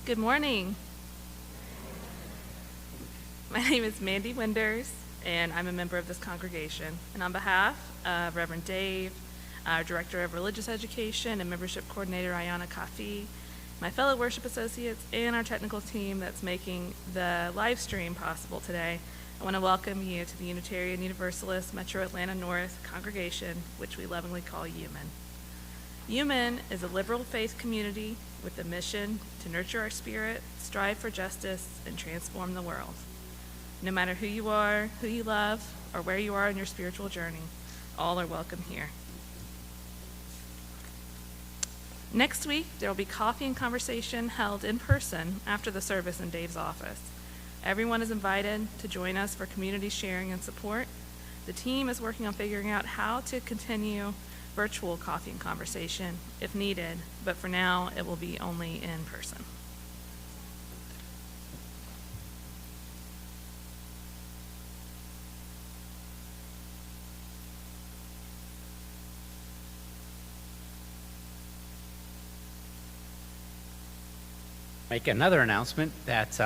Good morning. My name is Mandy Winders, and I'm a member of this congregation. And on behalf of Reverend Dave, our Director of Religious Education and Membership Coordinator, Ayana Kafi, my fellow worship associates, and our technical team that's making the live stream possible today, I want to welcome you to the Unitarian Universalist Metro Atlanta North congregation, which we lovingly call UUMAN. UUMAN is a liberal faith community with a mission to nurture our spirit, strive for justice, and transform the world. No matter who you are, who you love, or where you are in your spiritual journey, all are welcome here. Next week, there will be coffee and conversation held in person after the service in Dave's office. Everyone is invited to join us for community sharing and support. The team is working on figuring out how to continue virtual coffee and conversation if needed, but for now, it will be only in person. make another announcement that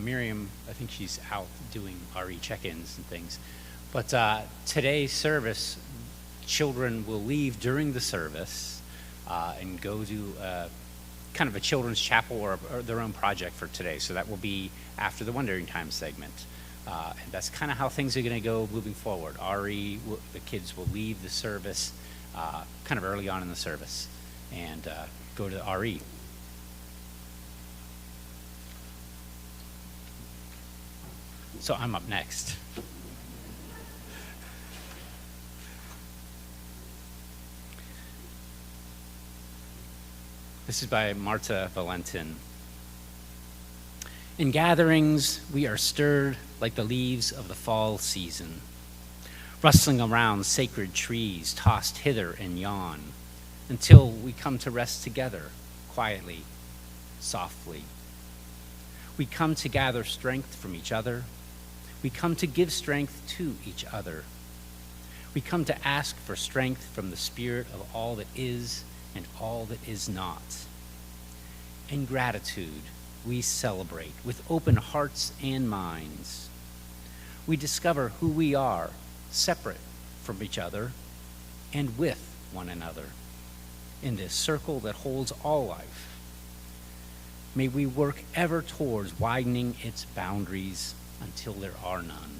Miriam, I think she's out doing RE check-ins and things. But today's service, children will leave during the service and go to kind of a children's chapel or their own project for today. So that will be after the Wondering Time segment. And that's kind of how things are going to go moving forward. The kids will leave the service kind of early on in the service and go to RE. So I'm up next. This is by Marta Valentin. In gatherings, we are stirred like the leaves of the fall season, rustling around sacred trees, tossed hither and yon, until we come to rest together, quietly, softly. We come to gather strength from each other. We come to give strength to each other. We come to ask for strength from the spirit of all that is and all that is not. In gratitude, we celebrate with open hearts and minds. We discover who we are, separate from each other and with one another, in this circle that holds all life. May we work ever towards widening its boundaries until there are none.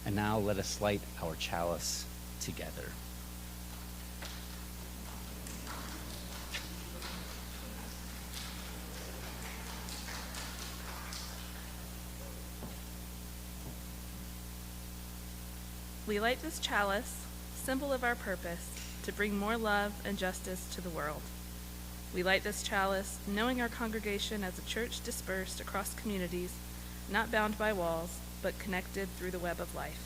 And now let us light our chalice together. We light this chalice, symbol of our purpose, to bring more love and justice to the world. We light this chalice, knowing our congregation as a church dispersed across communities, not bound by walls, but connected through the web of life.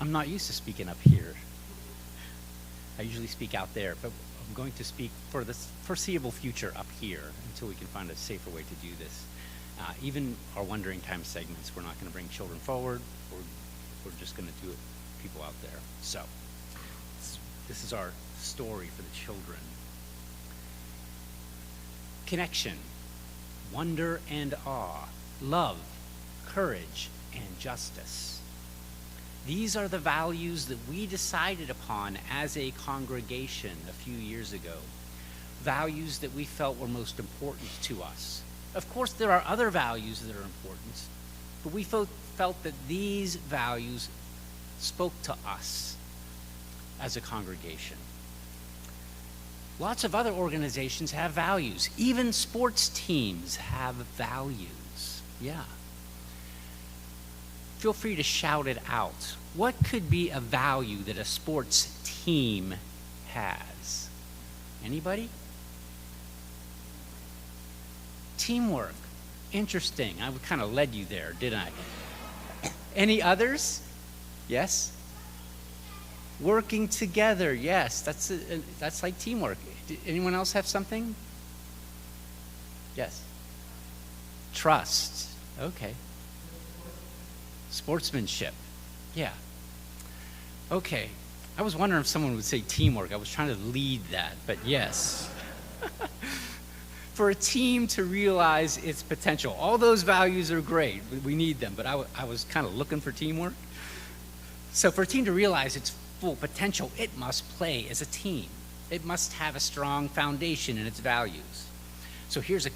I'm not used to speaking up here. I usually speak out there, but I'm going to speak for the foreseeable future up here until we can find a safer way to do this. Even our Wondering Time segments, we're not going to bring children forward. We're just going to do it people out there. So this is our story for the children. Connection, wonder and awe, love, courage, and justice. These are the values that we decided upon as a congregation a few years ago. Values that we felt were most important to us. Of course, there are other values that are important, but we felt that these values spoke to us as a congregation. Lots of other organizations have values. Even sports teams have values. Yeah. Feel free to shout it out. What could be a value that a sports team has? Anybody? Teamwork. Interesting. I kind of led you there, didn't I? Any others? Yes? Working together. Yes, that's like teamwork. Anyone else have something? Yes. Trust. Okay. Sportsmanship. Yeah. Okay. I was wondering if someone would say teamwork. I was trying to lead that, but yes. For a team to realize its potential, all those values are great. We need them, but I was kind of looking for teamwork. So for a team to realize its full potential, it must play as a team. It must have a strong foundation in its values. So here's a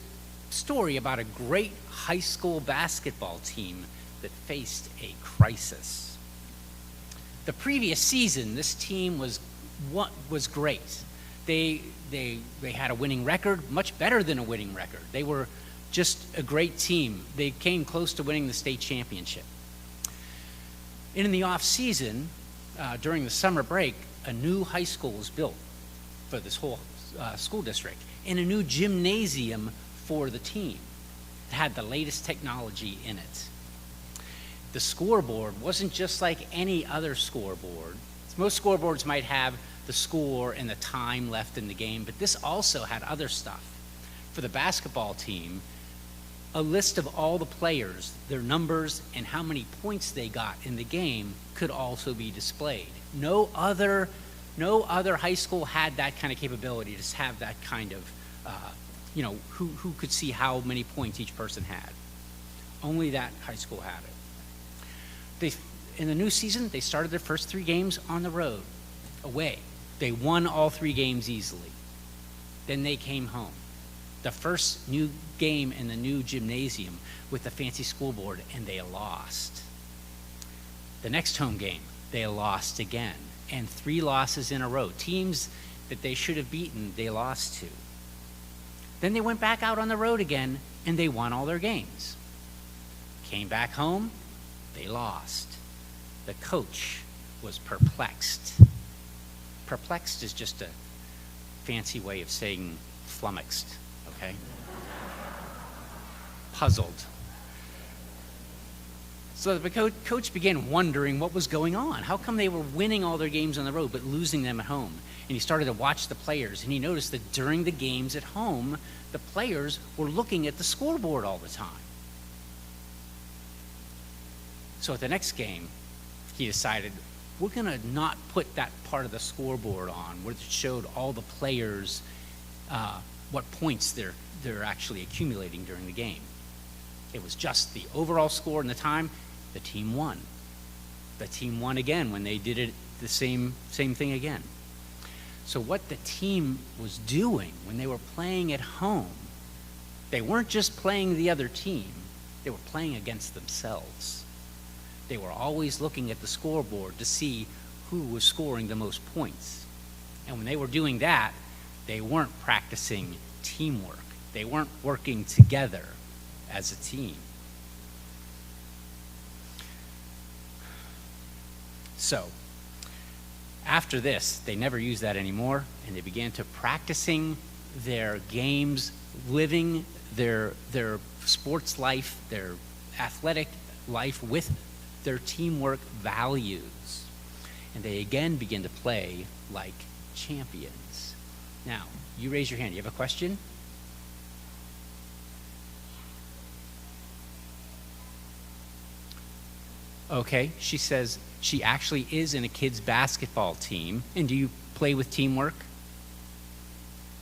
story about a great high school basketball team that faced a crisis. The previous season, this team was great. They had a winning record, much better than a winning record. They were just a great team. They came close to winning the state championship. In the off season, during the summer break, a new high school was built for this whole school district, and a new gymnasium for the team. It had the latest technology in it. The scoreboard wasn't just like any other scoreboard. Most scoreboards might have the score and the time left in the game, but this also had other stuff. For the basketball team, a list of all the players, their numbers, and how many points they got in the game could also be displayed. No other high school had that kind of capability, to have that kind of, who could see how many points each person had. Only that high school had it. In the new season, they started their first 3 games on the road, away. They won all 3 games easily. Then they came home. The first new game in the new gymnasium with the fancy school board, and they lost. The next home game, they lost again, and 3 losses in a row. Teams that they should have beaten, they lost to. Then they went back out on the road again, and they won all their games. Came back home, they lost. The coach was perplexed. Perplexed is just a fancy way of saying flummoxed, okay? Puzzled. So the coach began wondering what was going on. How come they were winning all their games on the road but losing them at home? And he started to watch the players, and he noticed that during the games at home, the players were looking at the scoreboard all the time. So at the next game, he decided, we're going to not put that part of the scoreboard on where it showed all the players what points they're actually accumulating during the game. It was just the overall score and the time. The team won. The team won again when they did it the same thing again. So what the team was doing when they were playing at home, they weren't just playing the other team, they were playing against themselves. They were always looking at the scoreboard to see who was scoring the most points. And when they were doing that, they weren't practicing teamwork. They weren't working together as a team. So, after this, they never used that anymore, and they began to practicing their games, living their sports life, their athletic life with their teamwork values. And they again begin to play like champions. Now, you raise your hand. You have a question? Okay, she says she actually is in a kids' basketball team. And do you play with teamwork?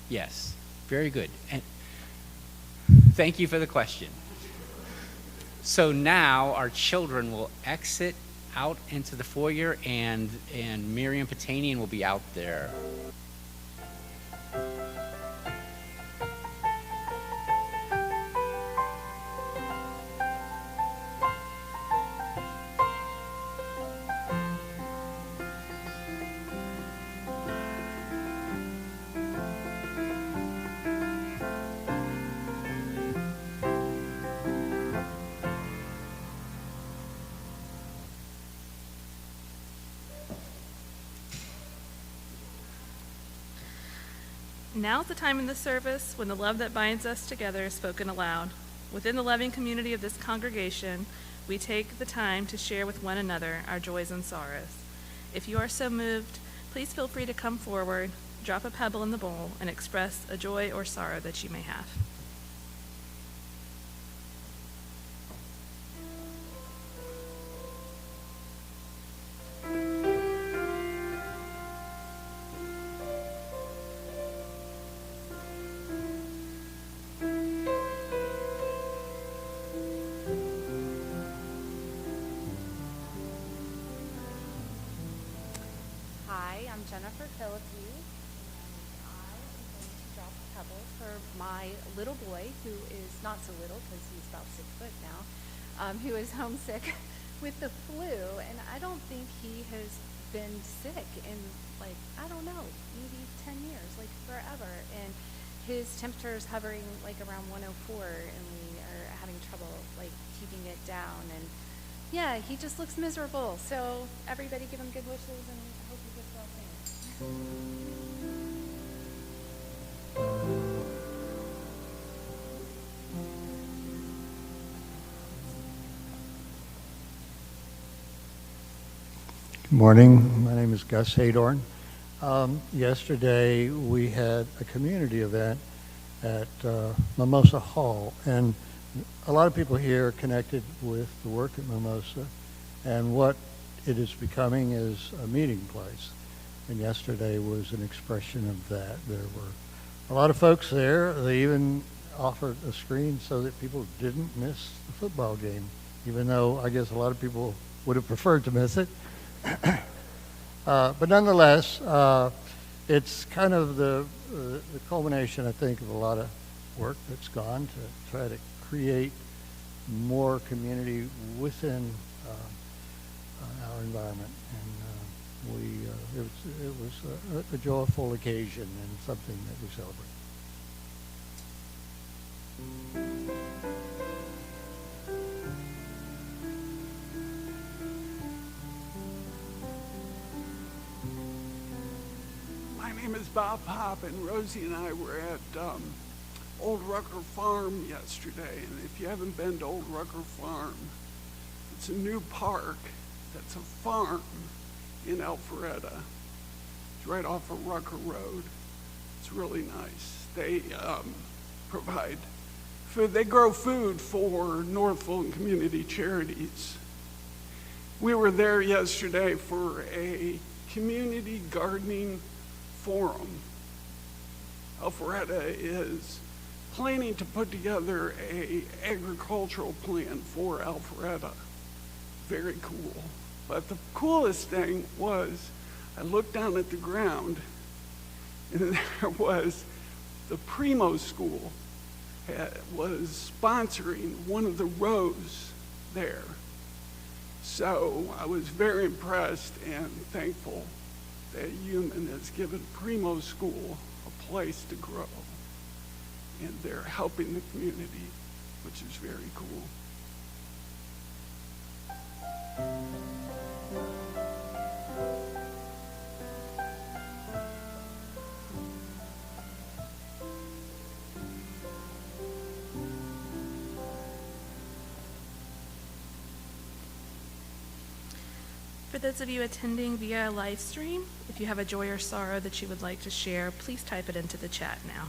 Yes, very good. And thank you for the question. So now our children will exit out into the foyer, and Miriam Patanian will be out there. Now's the time in the service when the love that binds us together is spoken aloud. Within the loving community of this congregation, we take the time to share with one another our joys and sorrows. If you are so moved, please feel free to come forward, drop a pebble in the bowl, and express a joy or sorrow that you may have. Jennifer Philippi, and I am going to drop a pebble for my little boy, who is not so little because he's about 6 foot now, who is homesick with the flu, and I don't think he has been sick in, like, I don't know, maybe 10 years, like forever, and his temperature is hovering like around 104, and we are having trouble like keeping it down, and yeah, he just looks miserable. So everybody give him good wishes, and I hope he gets well soon. Morning. My name is Gus Haydorn. Yesterday we had a community event at Mimosa Hall, and a lot of people here are connected with the work at Mimosa, and what it is becoming is a meeting place. And yesterday was an expression of that. There were a lot of folks there. They even offered a screen so that people didn't miss the football game, even though I guess a lot of people would have preferred to miss it. But nonetheless, it's kind of the culmination, I think, of a lot of work that's gone to try to create more community within our environment. And it was a joyful occasion and something that we celebrate. My name is Bob Pop, and Rosie and I were at Old Rucker Farm yesterday. And if you haven't been to Old Rucker Farm, it's a new park that's a farm in Alpharetta. It's right off of Rucker Road. It's really nice. They provide food. They grow food for North Fulton Community Charities. We were there yesterday for a community gardening forum. Alpharetta is planning to put together an agricultural plan for Alpharetta. Very cool. But the coolest thing was I looked down at the ground and there was the Primo School was sponsoring one of the rows there. So I was very impressed and thankful that UUMAN has given Primo School a place to grow. And they're helping the community, which is very cool. For those of you attending via live stream, if you have a joy or sorrow that you would like to share, please type it into the chat now.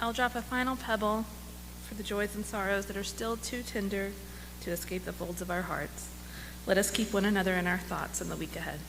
I'll drop a final pebble for the joys and sorrows that are still too tender to escape the folds of our hearts. Let us keep one another in our thoughts in the week ahead.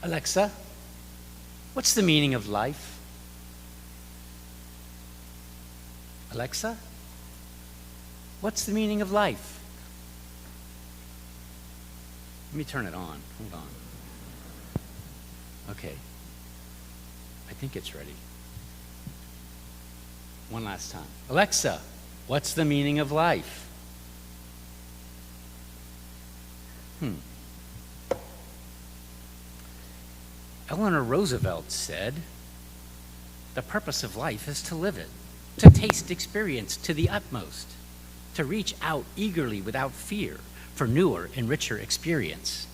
Alexa, what's the meaning of life? Alexa, what's the meaning of life? Let me turn it on. Hold on. Okay. I think it's ready. One last time. Alexa, what's the meaning of life? Eleanor Roosevelt said, "The purpose of life is to live it, to taste experience to the utmost, to reach out eagerly without fear for newer and richer experience."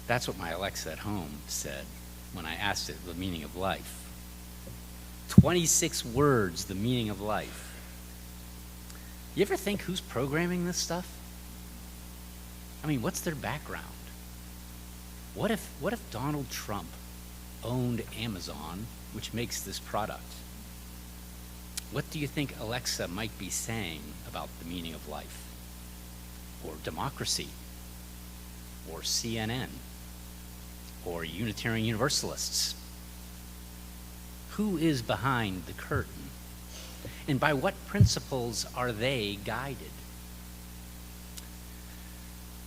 That's what my Alexa at home said when I asked it the meaning of life. 26 words, the meaning of life. You ever think who's programming this stuff? I mean, what's their background? What if Donald Trump owned Amazon, which makes this product? What do you think Alexa might be saying about the meaning of life? Or democracy? Or CNN? Or Unitarian Universalists? Who is behind the curtain? And by what principles are they guided?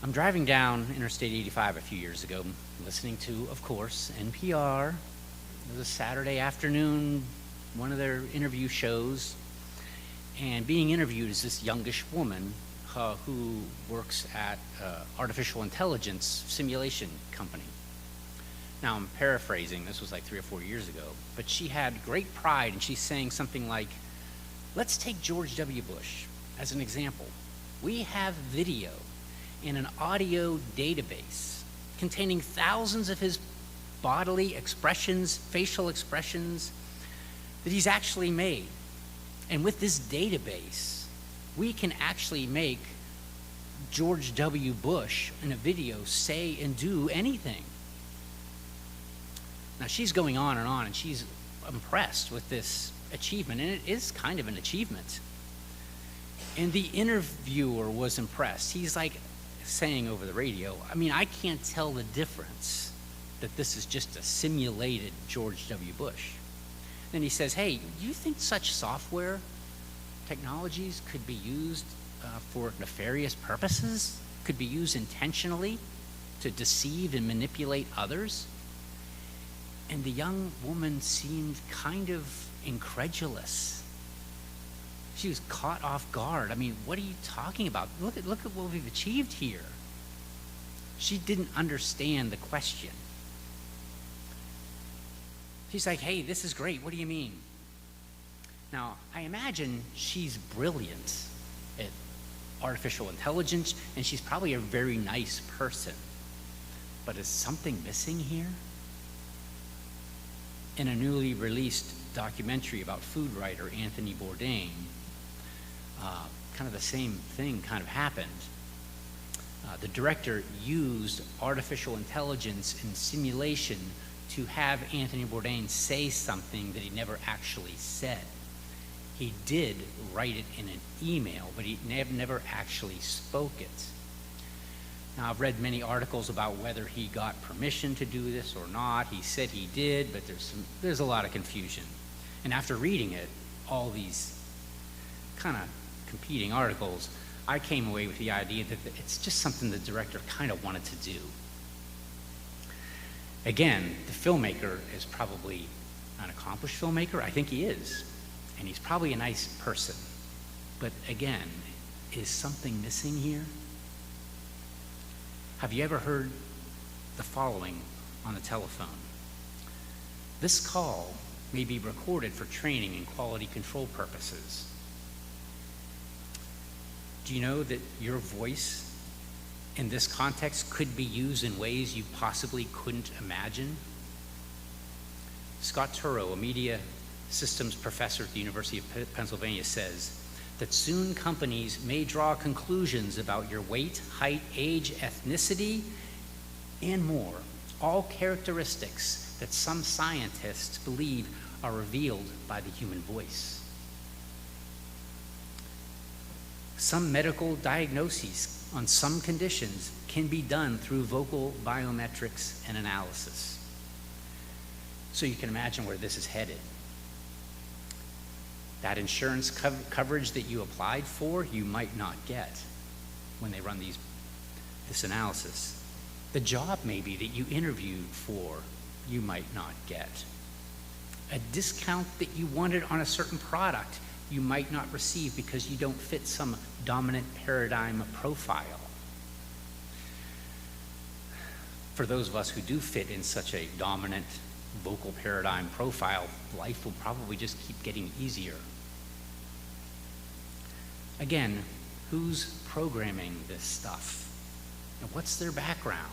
I'm driving down Interstate 85 a few years ago, listening to, of course, NPR. It was a Saturday afternoon, one of their interview shows, and being interviewed is this youngish woman who works at artificial intelligence simulation company. Now, I'm paraphrasing, this was like 3 or 4 years ago, but she had great pride, and she's saying something like, let's take George W. Bush as an example. We have video in an audio database containing thousands of his bodily expressions, facial expressions that he's actually made. And with this database, we can actually make George W. Bush in a video say and do anything. Now, she's going on, and she's impressed with this achievement, and it is kind of an achievement. And the interviewer was impressed. He's like saying over the radio, I mean, I can't tell the difference that this is just a simulated George W. Bush. Then he says, hey, do you think such software technologies could be used for nefarious purposes? Could be used intentionally to deceive and manipulate others? And the young woman seemed kind of incredulous. She was caught off guard. I mean, what are you talking about? Look at what we've achieved here. She didn't understand the question. She's like, hey, this is great. What do you mean? Now, I imagine she's brilliant at artificial intelligence, and she's probably a very nice person. But is something missing here? In a newly released documentary about food writer Anthony Bourdain, kind of the same thing kind of happened. The director used artificial intelligence and simulation to have Anthony Bourdain say something that he never actually said. He did write it in an email, but he never actually spoke it. Now, I've read many articles about whether he got permission to do this or not. He said he did, but there's a lot of confusion. And after reading it, all these kind of competing articles, I came away with the idea that it's just something the director kind of wanted to do. Again, the filmmaker is probably an accomplished filmmaker. I think he is. And he's probably a nice person. But again, is something missing here? Have you ever heard the following on the telephone? This call may be recorded for training and quality control purposes. Do you know that your voice in this context could be used in ways you possibly couldn't imagine? Scott Turow, a media systems professor at the University of Pennsylvania, says that soon companies may draw conclusions about your weight, height, age, ethnicity, and more, all characteristics that some scientists believe are revealed by the human voice. Some medical diagnoses on some conditions can be done through vocal biometrics and analysis. So you can imagine where this is headed. That insurance coverage that you applied for, you might not get when they run this analysis. The job maybe that you interviewed for, you might not get. A discount that you wanted on a certain product, you might not receive because you don't fit some dominant paradigm profile. For those of us who do fit in such a dominant vocal paradigm profile, life will probably just keep getting easier. Again, who's programming this stuff? And what's their background?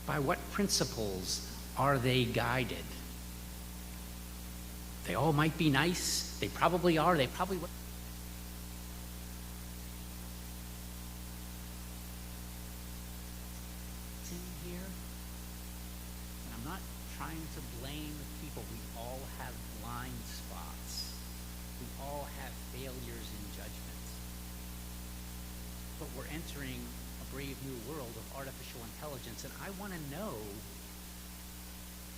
By what principles are they guided? They all might be nice. They probably are. They probably will. It's in here. And I'm not trying to blame people. We all have blind spots. We all have failures in judgment. But we're entering a brave new world of artificial intelligence, and I want to know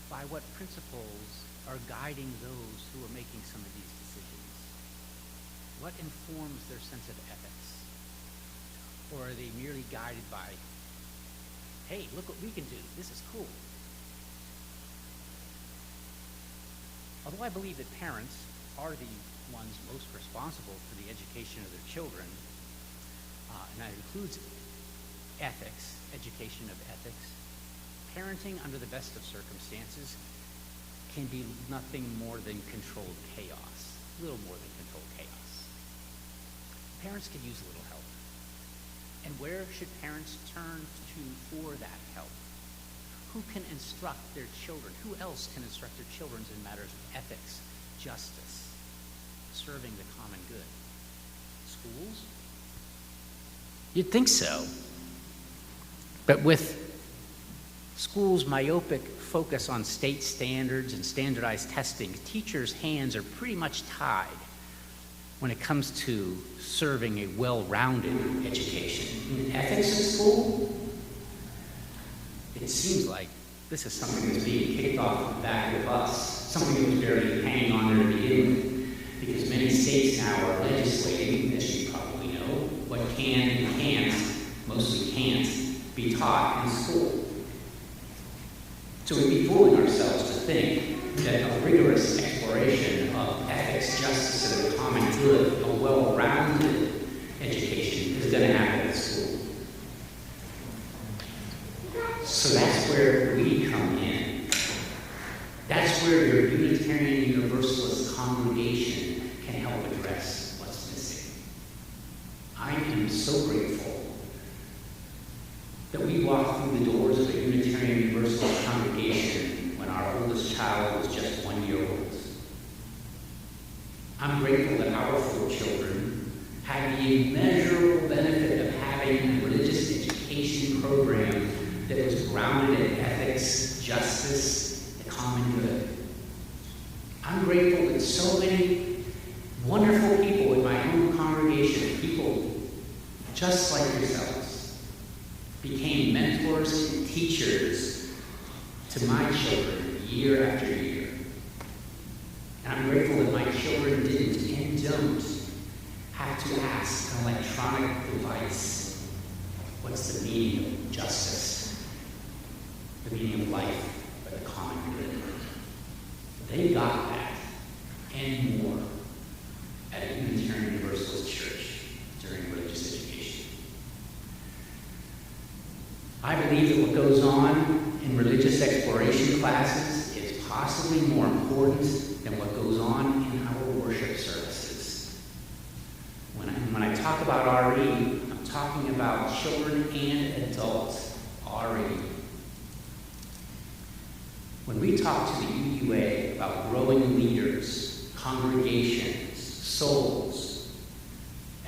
by what principles are guiding those who are making some of these decisions. What informs their sense of ethics? Or are they merely guided by, hey, look what we can do, this is cool? Although I believe that parents are the ones most responsible for the education of their children, and that includes ethics, education of ethics, parenting under the best of circumstances can be nothing more than controlled chaos, a little more than controlled chaos. Parents could use a little help. And where should parents turn to for that help? Who can instruct their children? Who else can instruct their children in matters of ethics, justice, serving the common good? Schools? You'd think so. But with schools' myopic focus on state standards and standardized testing, teachers' hands are pretty much tied when it comes to serving a well-rounded education. Ethics at school? It seems like this is something that's being kicked off the back of the bus, something that was barely hanging on there to begin with, because many states now are legislating, as you probably know, what can and can't, mostly can't, be taught in school. So we'd be fooling ourselves to think that a rigorous exploration of ethics, justice, and the common good, a well-rounded education, is going to happen at school. So that's where we come in. That's where your Unitarian Universalist congregation can help address what's missing. I am so grateful that we walked through the doors of the Unitarian Universalist congregation when our oldest child was just 1 year old. I'm grateful that our 4 children had the immeasurable benefit of having a religious education program that was grounded in ethics, justice, the common good. I'm grateful that so many wonderful people in my own congregation, people just like yourselves, became mentors and teachers to my children year after year. And I'm grateful that my children didn't and don't have to ask an electronic device, what's the meaning of justice, the meaning of life, or the common good. They got that and more at a Unitarian Universalist church during religious education. I believe that what goes on in religious exploration classes is possibly more important than what goes on in our worship services. When I talk talk about RE, I'm talking about children and adults, RE. When we talk to the UUA about growing leaders, congregations, souls,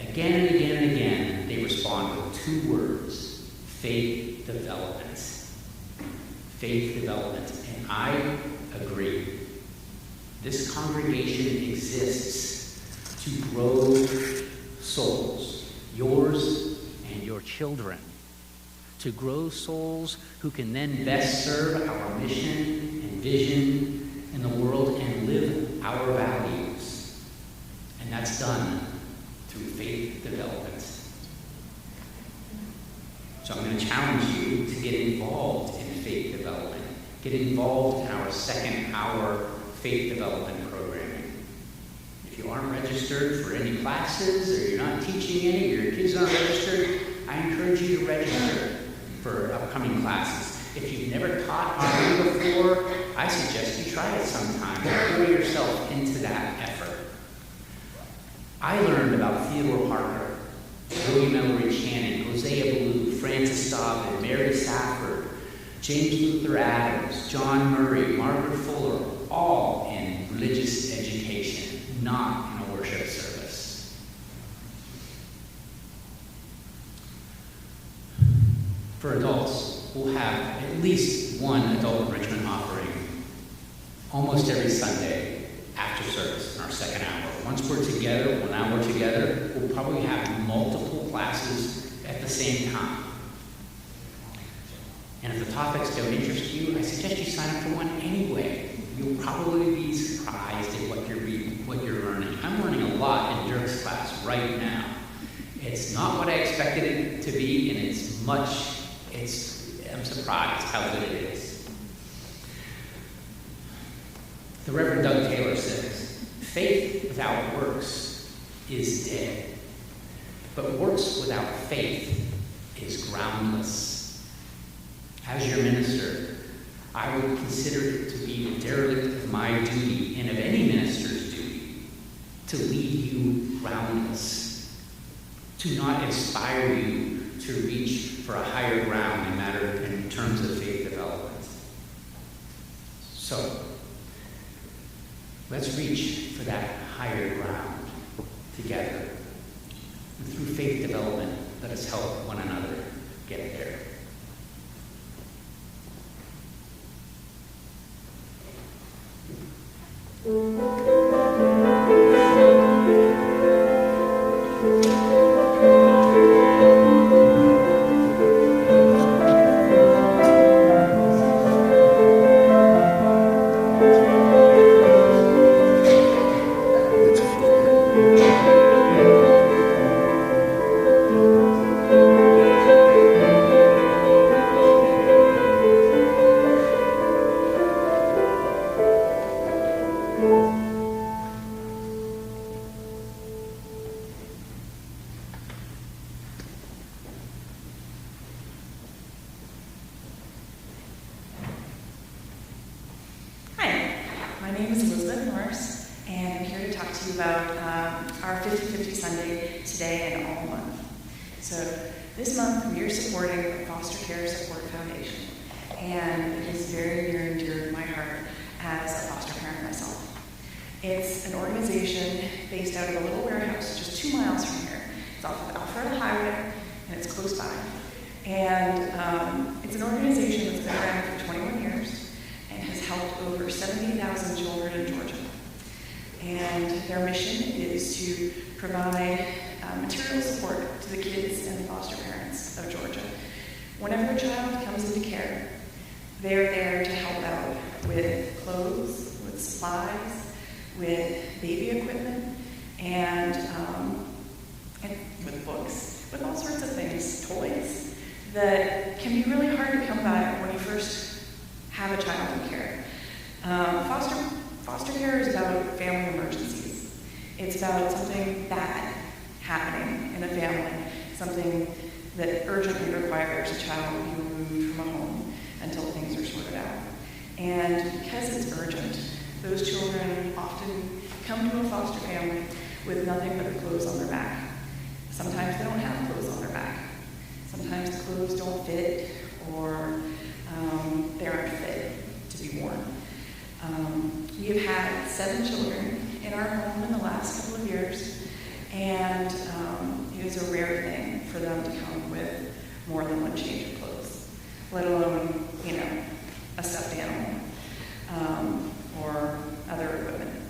again and again and again, they respond with two words: faith development. Faith development. And I agree. This congregation exists to grow souls, yours and your children, to grow souls who can then best serve our mission and vision in the world and live our values. And that's done through faith development. So I'm going to challenge you to get involved in faith development. Get involved in our second hour faith development programming. If you aren't registered for any classes, or you're not teaching any, or your kids aren't registered, I encourage you to register for upcoming classes. If you've never taught RE before, I suggest you try it sometime and pour yourself into that effort. I learned about Theodore Parker, William Ellery Channing, Hosea Blue, Francis Dobbin, Mary Safford, James Luther Adams, John Murray, Margaret Fuller, all in religious education, not in a worship service. For adults, we'll have at least one adult enrichment offering almost every Sunday after service in our second hour. Once we're together, 1 hour together, we'll probably have multiple classes at the same time. And if the topics don't interest you, I suggest you sign up for one anyway. You'll probably be surprised at what you're learning. I'm learning a lot in Dirk's class right now. It's not what I expected it to be, and I'm surprised how good it is. The Reverend Doug Taylor says, faith without works is dead, but works without faith is groundless. As your minister, I would consider it to be a derelict of my duty, and of any minister's duty, to leave you groundless, to not inspire you to reach for a higher ground in terms of faith development. So, let's reach for that higher ground together. And through faith development, let us help one another get there. is a rare thing for them to come with more than one change of clothes, let alone, a stuffed animal or other equipment.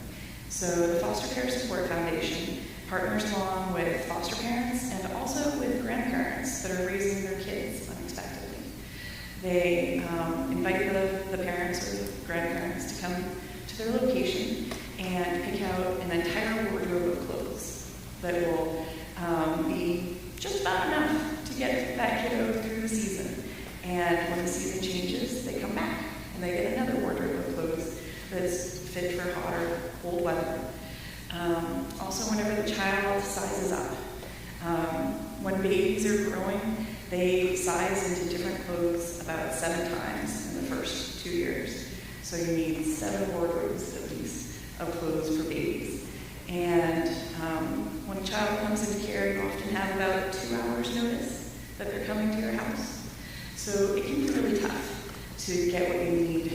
So the Foster Care Support Foundation partners along with foster parents and also with grandparents that are raising their kids unexpectedly. They invite the parents or the grandparents to come to their location and pick out an entire wardrobe of clothes that will be just about enough to get that kiddo through the season. And when the season changes, they come back and they get another wardrobe of clothes that's fit for hot or cold weather. Also, whenever the child sizes up, when babies are growing, they size into different clothes about 7 times in the first 2 years. So you need 7 wardrobes at least of clothes for babies. And when a child comes into care, you often have about 2 hours notice that they're coming to your house. So it can be really tough to get what you need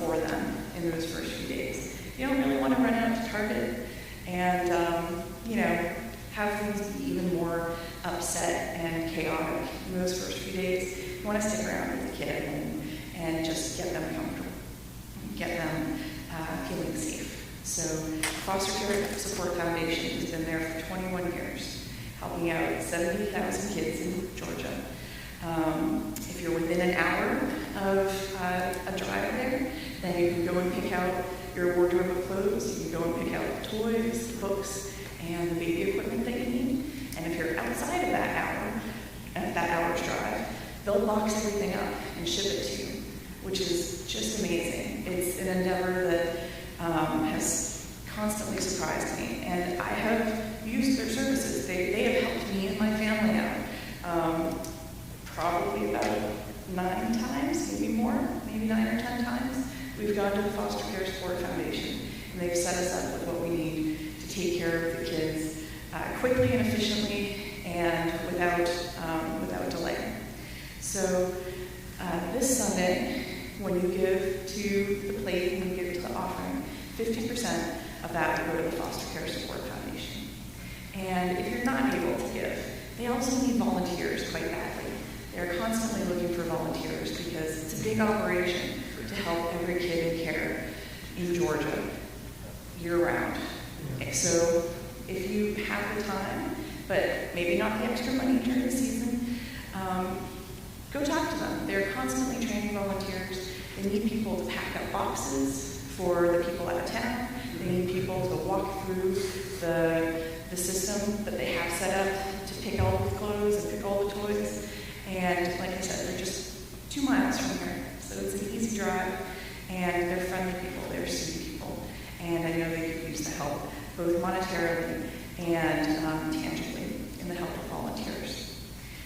for them in those first few days. You don't really want to run out to Target and, have things be even more upset and chaotic in those first few days. You want to stick around with the kid and just get them comfortable, get them feeling safe. So Foster Care Support Foundation has been there for 21 years, helping out 70,000 kids in Georgia. If you're within an hour of a drive there, then you can go and pick out your wardrobe of clothes. You can go and pick out the toys, the books, and the baby equipment that you need. And if you're outside of that hour, at that hour's drive, they'll box everything up and ship it to you, which is just amazing. It's an endeavor that has constantly surprised me, and I have used their services. They have helped me and my family out probably about 9 times, maybe more, maybe 9 or 10 times. We've gone to the Foster Care Support Foundation, and they've set us up with what we need to take care of the kids quickly and efficiently and without delay. So this Sunday, when you give to the plate, when you give to the offering, 50% of that will go to the Foster Care Support Foundation. And if you're not able to give, they also need volunteers quite badly. They're constantly looking for volunteers because it's a big operation to help every kid in care in Georgia year-round. So if you have the time, but maybe not the extra money during the season, go talk to them. They're constantly training volunteers. They need people to pack up boxes for the people out of town. They need people to walk through the system that they have set up to pick all the clothes and pick all the toys. And like I said, they're just 2 miles from here. So it's an easy drive, and they're friendly people, they're sweet people. And I know they could use the help, both monetarily and tangibly, in the help of volunteers.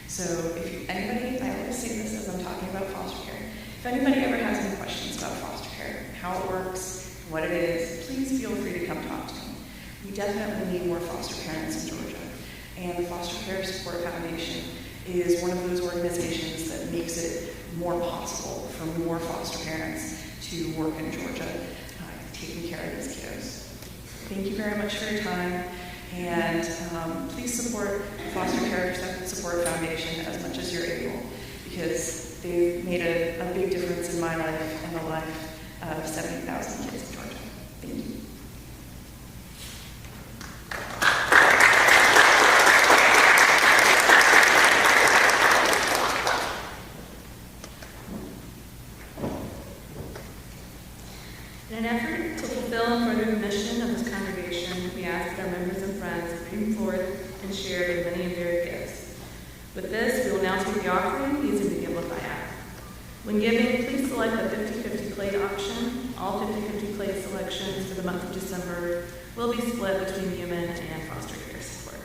So if anybody, I always say this as I'm talking about foster care, if anybody ever has any questions about foster care, how it works, what it is, please feel free to come talk to me. We definitely need more foster parents in Georgia. And the Foster Care Support Foundation is one of those organizations that makes it more possible for more foster parents to work in Georgia, taking care of these kiddos. Thank you very much for your time, and please support the Foster Care Support Foundation as much as you're able, because they've made a big difference in my life and the life of 70,000 kids in Georgia. Thank you. In an effort to fulfill and further the mission of this congregation, we ask that our members and friends bring forth and share in many of their gifts. With this, we will now take the offering using the Give What I Ask. When giving, please select the 50-50 plate option. All 50-50 plate selections for the month of December will be split between UUMAN and Foster Care Support.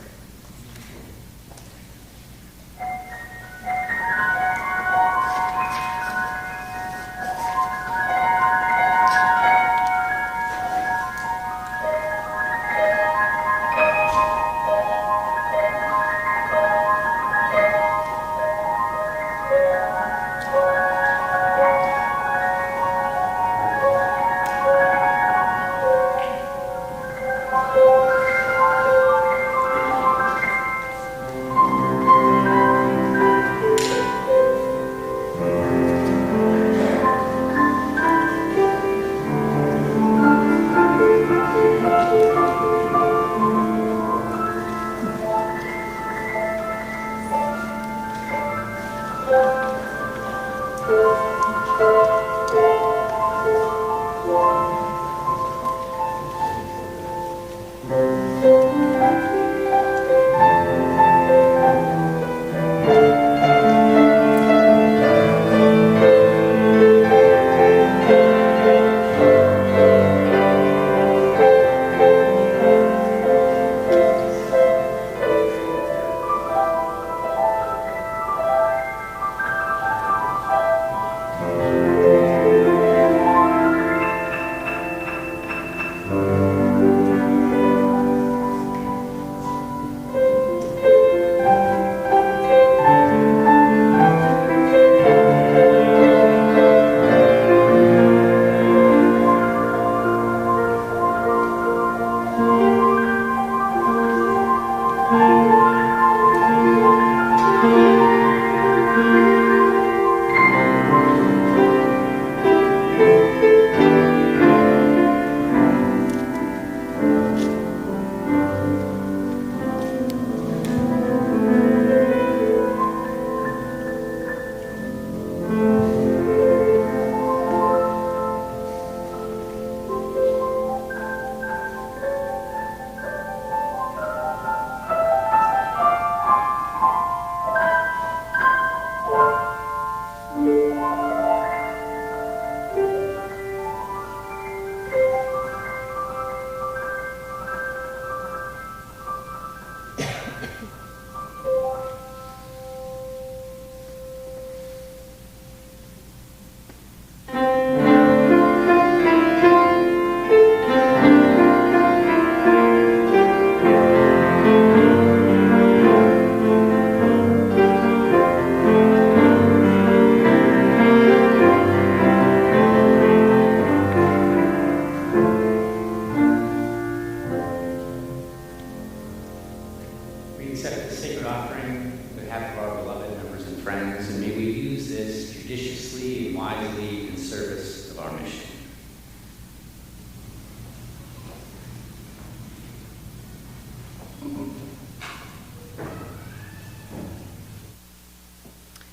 we accept the sacred offering on behalf of our beloved members and friends, and may we use this judiciously and wisely in service of our mission.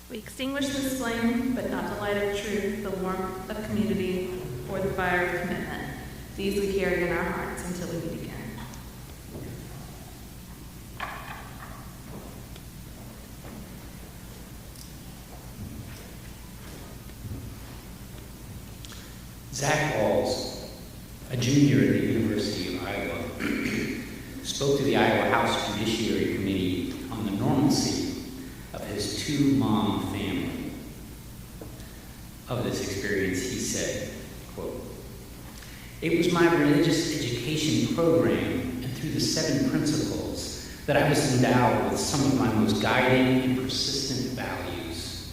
We extinguish this flame, but not the light of truth, the warmth of community, or the fire of commitment. These we carry in our hearts until we meet again. Zach Walls, a junior at the University of Iowa, spoke to the Iowa House Judiciary Committee on the normalcy of his two-mom family. Of this experience, he said, quote, "It was my religious education program and through the 7 principles that I was endowed with some of my most guiding and persistent values.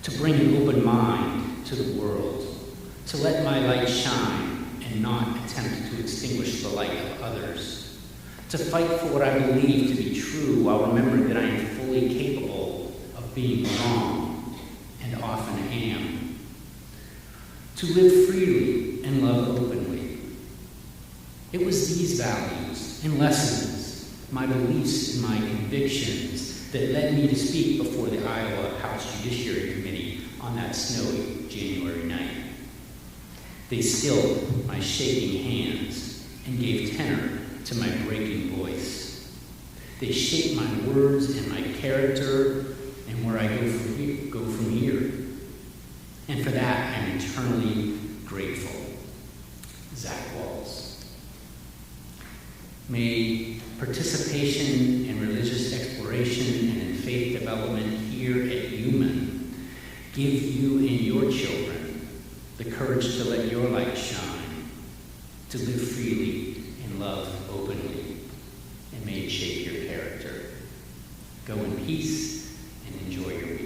To bring an open mind to the world, to let my light shine and not attempt to extinguish the light of others, to fight for what I believe to be true while remembering that I am fully capable of being wrong and often am, to live freely and love openly. It was these values and lessons, my beliefs and my convictions, that led me to speak before the Iowa House Judiciary Committee on that snowy January night. They stilled my shaking hands and gave tenor to my breaking voice. They shaped my words and my character and where I go from here. And for that, I'm eternally grateful." Zach Walls. May participation in religious exploration and in faith development here at UUMAN give you and your children the courage to let your light shine, to live freely and love openly, and may it shape your character. Go in peace and enjoy your week.